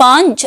5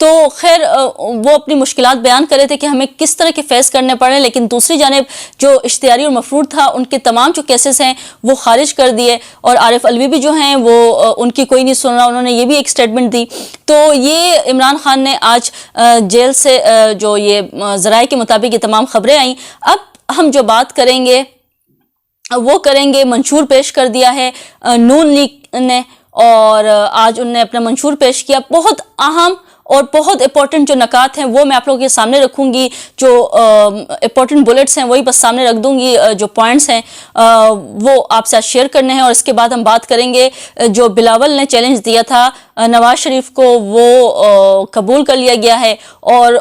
تو خیر وہ اپنی مشکلات بیان کر رہے تھے کہ ہمیں کس طرح کے فیس کرنے پڑے، لیکن دوسری جانب جو اشتہاری اور مفروض تھا ان کے تمام جو کیسز ہیں وہ خارج کر دیے، اور عارف علوی بھی جو ہیں وہ ان کی کوئی نہیں سن رہا، انہوں نے یہ بھی ایک سٹیٹمنٹ دی۔ تو یہ عمران خان نے آج جیل سے جو یہ ذرائع کے مطابق یہ تمام خبریں آئیں۔ اب ہم جو بات کریں گے وہ کریں گے، منشور پیش کر دیا ہے نون لیگ نے، اور آج انہوں نے اپنا منشور پیش کیا۔ بہت اہم اور بہت امپورٹنٹ جو نکات ہیں وہ میں آپ لوگوں کے سامنے رکھوں گی، جو امپورٹنٹ بلٹس ہیں وہی بس سامنے رکھ دوں گی، جو پوائنٹس ہیں وہ آپ سے شیئر کرنے ہیں، اور اس کے بعد ہم بات کریں گے جو بلاول نے چیلنج دیا تھا نواز شریف کو وہ قبول کر لیا گیا ہے، اور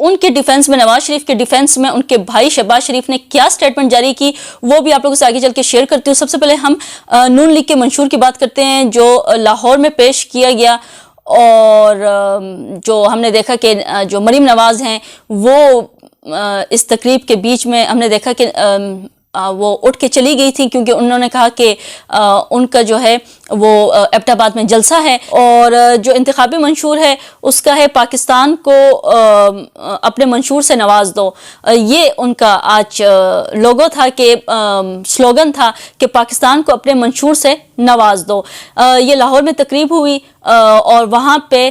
ان کے ڈیفنس میں، نواز شریف کے ڈیفنس میں ان کے بھائی شہباز شریف نے کیا سٹیٹمنٹ جاری کی وہ بھی آپ لوگوں سے آگے چل کے شیئر کرتی ہوں۔ سب سے پہلے ہم نون لیگ کے منشور کی بات کرتے ہیں جو لاہور میں پیش کیا گیا، اور جو ہم نے دیکھا کہ جو مریم نواز ہیں وہ اس تقریب کے بیچ میں ہم نے دیکھا کہ وہ اٹھ کے چلی گئی تھی، کیونکہ انہوں نے کہا کہ ان کا جو ہے وہ ایبٹ آباد میں جلسہ ہے، اور جو انتخابی منشور ہے اس کا ہے پاکستان کو اپنے منشور سے نواز دو۔ یہ ان کا آج لوگو تھا، کہ سلوگن تھا کہ پاکستان کو اپنے منشور سے نواز دو۔ یہ لاہور میں تقریب ہوئی، اور وہاں پہ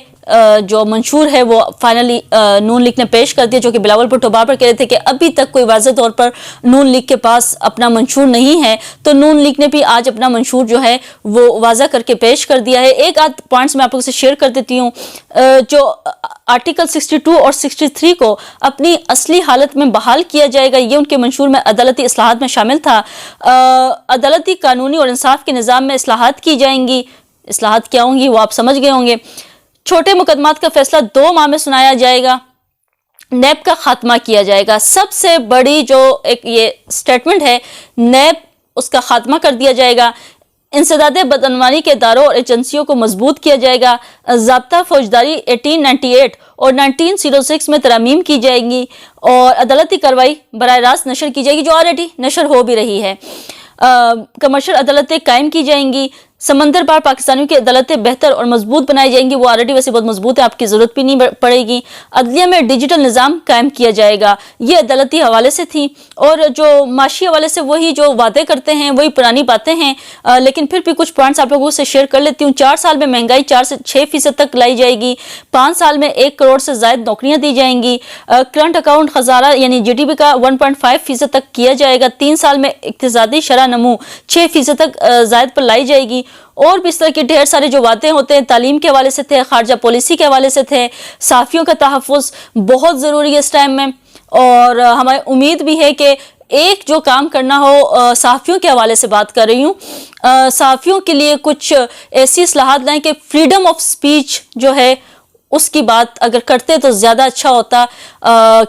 جو منشور ہے وہ فائنلی نون لیگ نے پیش کر دیا، جو کہ بلاول بھٹو بار کہہ رہے تھے کہ ابھی تک کوئی واضح طور پر نون لیگ کے پاس اپنا منشور نہیں ہے، تو نون لیگ نے بھی آج اپنا منشور جو ہے وہ واضح کر کے پیش کر دیا ہے۔ ایک آدھ پوائنٹس میں آپ لوگوں سے شیئر کر دیتی ہوں۔ جو آرٹیکل 62 اور 63 کو اپنی اصلی حالت میں بحال کیا جائے گا، یہ ان کے منشور میں عدالتی اصلاحات میں شامل تھا۔ عدالتی، قانونی اور انصاف کے نظام میں اصلاحات کی جائیں گی۔ اصلاحات کیا ہوں گی وہ آپ سمجھ گئے ہوں گے۔ چھوٹے مقدمات کا فیصلہ 2 ماہ میں سنایا جائے گا۔ نیب کا خاتمہ کیا جائے گا۔ سب سے بڑی جو ایک یہ سٹیٹمنٹ ہے، نیب اس کا خاتمہ کر دیا جائے گا۔ انسداد بدعنوانی کے اداروں اور ایجنسیوں کو مضبوط کیا جائے گا۔ ضابطہ فوجداری 1898 اور 1906 میں ترامیم کی جائے گی، اور عدالتی کارروائی براہ راست نشر کی جائے گی، جو آلریڈی نشر ہو بھی رہی ہے۔ کمرشل عدالتیں قائم کی جائیں گی۔ سمندر پار پاکستانیوں کی عدالتیں بہتر اور مضبوط بنائی جائیں گی، وہ آلریڈی ویسے بہت مضبوط ہے، آپ کی ضرورت بھی نہیں پڑے گی۔ عدلیہ میں ڈیجیٹل نظام قائم کیا جائے گا۔ یہ عدالتی حوالے سے تھی، اور جو معاشی حوالے سے وہی جو وعدے کرتے ہیں وہی پرانی باتیں ہیں، لیکن پھر بھی کچھ پوائنٹس آپ لوگوں سے شیئر کر لیتی ہوں۔ 4 سال میں مہنگائی 4 سے 6% تک لائی جائے گی۔ 5 سال میں 1 کروڑ سے زائد نوکریاں دی جائیں گی۔ کرنٹ اکاؤنٹ خزانہ یعنی جی ڈی پی کا 1.5% تک کیا جائے گا۔ 3 سال میں اقتصادی شرح نمو 6% تک زائد پر لائی جائے گی، اور بھی اس طرح کے ڈھیر سارے جو وعدے ہوتے ہیں، تعلیم کے حوالے سے تھے، خارجہ پالیسی کے حوالے سے تھے۔ صحافیوں کا تحفظ بہت ضروری ہے اس ٹائم میں، اور ہمیں امید بھی ہے کہ ایک جو کام کرنا ہو، صحافیوں کے حوالے سے بات کر رہی ہوں، صحافیوں کے لیے کچھ ایسی اصلاحات لائیں کہ فریڈم آف سپیچ جو ہے اس کی بات اگر کرتے تو زیادہ اچھا ہوتا،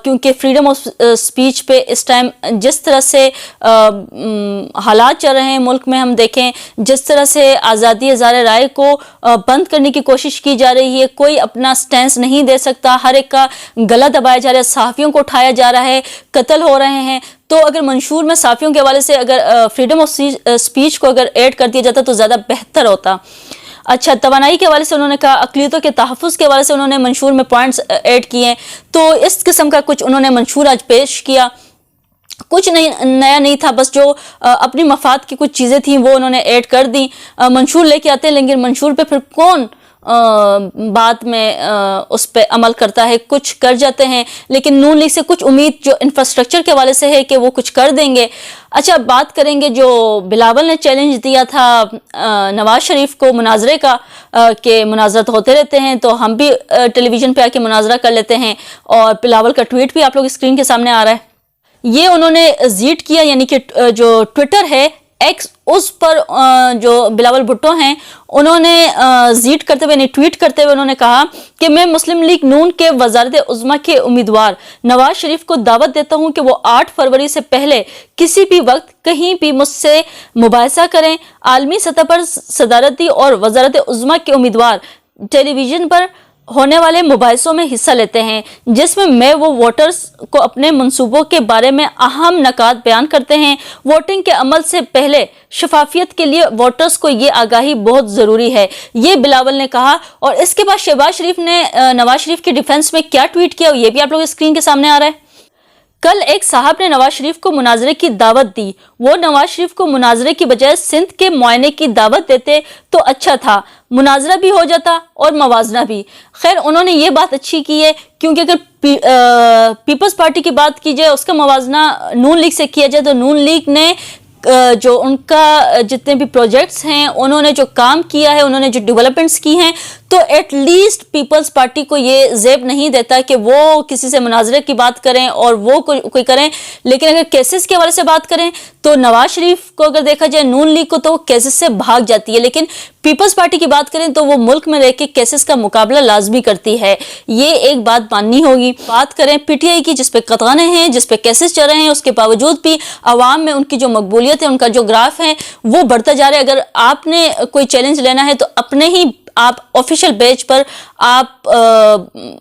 کیونکہ فریڈم آف سپیچ پہ اس ٹائم جس طرح سے حالات چل رہے ہیں ملک میں، ہم دیکھیں جس طرح سے آزادی اظہار رائے کو بند کرنے کی کوشش کی جا رہی ہے، کوئی اپنا سٹینس نہیں دے سکتا، ہر ایک کا گلا دبایا جا رہا ہے، صحافیوں کو اٹھایا جا رہا ہے، قتل ہو رہے ہیں۔ تو اگر منشور میں صحافیوں کے حوالے سے اگر فریڈم آف سپیچ کو اگر ایڈ کر دیا جاتا تو زیادہ بہتر ہوتا۔ اچھا، توانائی کے حوالے سے انہوں نے کہا، اقلیتوں کے تحفظ کے حوالے سے انہوں نے منشور میں پوائنٹس ایڈ کیے ہیں، تو اس قسم کا کچھ انہوں نے منشور آج پیش کیا۔ کچھ نیا نہیں تھا، بس جو اپنی مفاد کی کچھ چیزیں تھیں وہ انہوں نے ایڈ کر دی۔ منشور لے کے آتے ہیں، لیکن منشور پہ پھر کون بعد میں اس پہ عمل کرتا ہے؟ کچھ کر جاتے ہیں، لیکن نون لیگ سے کچھ امید جو انفراسٹرکچر کے حوالے سے ہے کہ وہ کچھ کر دیں گے۔ اچھا، بات کریں گے جو بلاول نے چیلنج دیا تھا نواز شریف کو مناظرے کا، کہ مناظرات ہوتے رہتے ہیں تو ہم بھی ٹیلی ویژن پہ آ کے مناظرہ کر لیتے ہیں، اور بلاول کا ٹویٹ بھی آپ لوگ اسکرین کے سامنے آ رہا ہے۔ یہ انہوں نے زیٹ کیا، یعنی کہ جو ٹویٹر ہے ایکس، اس پر جو بلاول بھٹو ہیں انہوں نے زیٹ کرتے ہوئے، یعنی ٹویٹ کرتے ہوئے انہوں نے کہا کہ میں مسلم لیگ نون کے وزارت عظمیٰ کے امیدوار نواز شریف کو دعوت دیتا ہوں کہ وہ 8 فروری سے پہلے کسی بھی وقت کہیں بھی مجھ سے مباحثہ کریں۔ عالمی سطح پر صدارتی اور وزارت عظمیٰ کے امیدوار ٹیلی ویژن پر ہونے والے مباحثوں میں حصہ لیتے ہیں جس میں وہ ووٹرز کو اپنے منصوبوں کے بارے میں اہم نکات بیان کرتے ہیں۔ ووٹنگ کے عمل سے پہلے شفافیت کے لیے ووٹرز کو یہ آگاہی بہت ضروری ہے، یہ بلاول نے کہا۔ اور اس کے بعد شہباز شریف نے نواز شریف کے ڈیفنس میں کیا ٹویٹ کیا یہ بھی آپ لوگ اسکرین کے سامنے آ رہا ہے۔ کل ایک صاحب نے نواز شریف کو مناظرے کی دعوت دی، وہ نواز شریف کو مناظرے کی بجائے سندھ کے معائنے کی دعوت دیتے تو اچھا تھا، مناظرہ بھی ہو جاتا اور موازنہ بھی۔ خیر انہوں نے یہ بات اچھی کی ہے، کیونکہ اگر پیپلز پارٹی کی بات کی جائے اس کا موازنہ نون لیگ سے کیا جائے تو نون لیگ نے جو ان کا جتنے بھی پروجیکٹس ہیں انہوں نے جو کام کیا ہے، انہوں نے جو ڈیولپمنٹس کی ہیں، تو ایٹ لیسٹ پیپلز پارٹی کو یہ زیب نہیں دیتا کہ وہ کسی سے مناظرے کی بات کریں اور وہ کوئی کریں۔ لیکن اگر کیسز کے حوالے سے بات کریں تو نواز شریف کو اگر دیکھا جائے نون لیگ کو تو وہ کیسز سے بھاگ جاتی ہے، لیکن پیپلز پارٹی کی بات کریں تو وہ ملک میں رہ کے کیسز کا مقابلہ لازمی کرتی ہے، یہ ایک بات ماننی ہوگی۔ بات کریں پی ٹی آئی کی جس پہ قطغانے ہیں، جس پہ کیسز چل رہے ہیں، اس کے باوجود بھی عوام میں ان کی جو مقبولیت ہے، ان کا جو گراف ہے وہ بڑھتا جا رہا ہے۔ اگر آپ نے کوئی چیلنج لینا ہے تو اپنے ہی آپ آفیشیل پیج پر آپ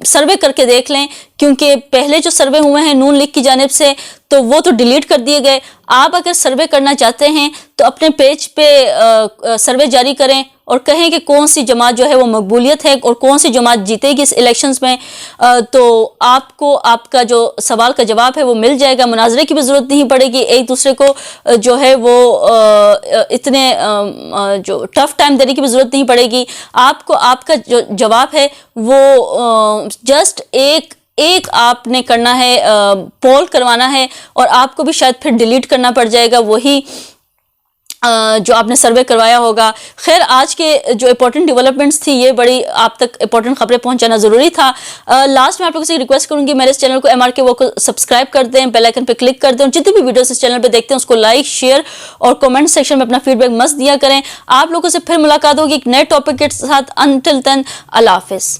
سروے کر کے دیکھ لیں، کیونکہ پہلے جو سروے ہوئے ہیں نون لیگ کی جانب سے تو وہ تو ڈیلیٹ کر دیے گئے۔ آپ اگر سروے کرنا چاہتے ہیں تو اپنے پیج پہ سروے جاری کریں اور کہیں کہ کون سی جماعت جو ہے وہ مقبولیت ہے اور کون سی جماعت جیتے گی اس الیکشنز میں، تو آپ کو آپ کا جو سوال کا جواب ہے وہ مل جائے گا۔ مناظرے کی بھی ضرورت نہیں پڑے گی، ایک دوسرے کو جو ہے وہ اتنے جو ٹف ٹائم دینے کی بھی ضرورت نہیں پڑے گی۔ آپ کو آپ کا جو جواب ہے وہ جسٹ ایک آپ نے کرنا ہے، پول کروانا ہے اور آپ کو بھی شاید پھر ڈیلیٹ کرنا پڑ جائے گا وہی جو آپ نے سروے کروایا ہوگا۔ خیر آج کے جو امپورٹنٹ ڈیولپمنٹس تھی یہ بڑی آپ تک امپورٹنٹ خبریں پہنچانا ضروری تھا۔ لاسٹ میں آپ لوگوں سے ریکویسٹ کروں گی میرے اس چینل کو MRK Walk کو سبسکرائب کر دیں، بیل آئیکن پہ کلک کر دیں، اور جتنی بھی ویڈیوز اس چینل پہ دیکھتے ہیں اس کو لائک شیئر اور کمنٹ سیکشن میں اپنا فیڈ بیک مست دیا کریں۔ آپ لوگوں سے پھر ملاقات ہوگی ایک نئے ٹاپک کے ساتھ۔ انٹل دین اللہ حافظ۔